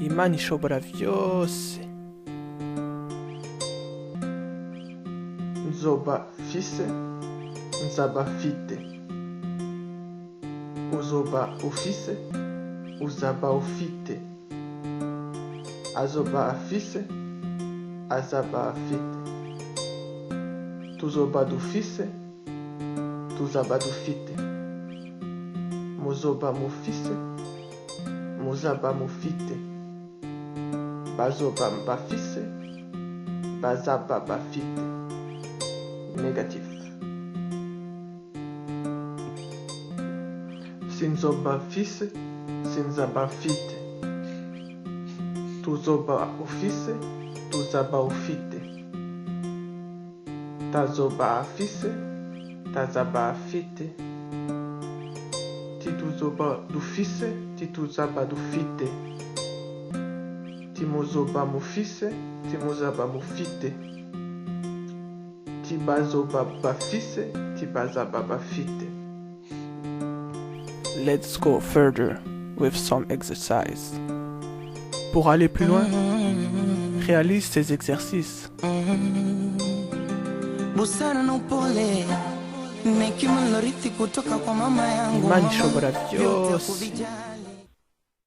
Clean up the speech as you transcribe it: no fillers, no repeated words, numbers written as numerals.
Imana ishobora vyose. Nzoba fise, nzaba fite. Uzoba ufise, uzaba ufite. Azoba afise, azaba afite. Tuzoba dufise, tuzaba dufite. Muzoba mufise, muzaba mufite. Bazoba bafise, bazaba bafite. Négatif. Sinzoba fise, sinzaba mfite. Tuzoba ufise, tuzaba ufite. Tazoba afise, tazaba afite. Tituzoba dufise, tituzaba dufite. Timuzoba mufise, timuzaba mufite. Tibazoba bafise, tibazaba bafite. Let's go further with some exercise. Pour aller plus loin, réalise ces exercices. Busara na upole na hekima nilorithi kutoka kwa mama yangu. Imani ishobora vyose.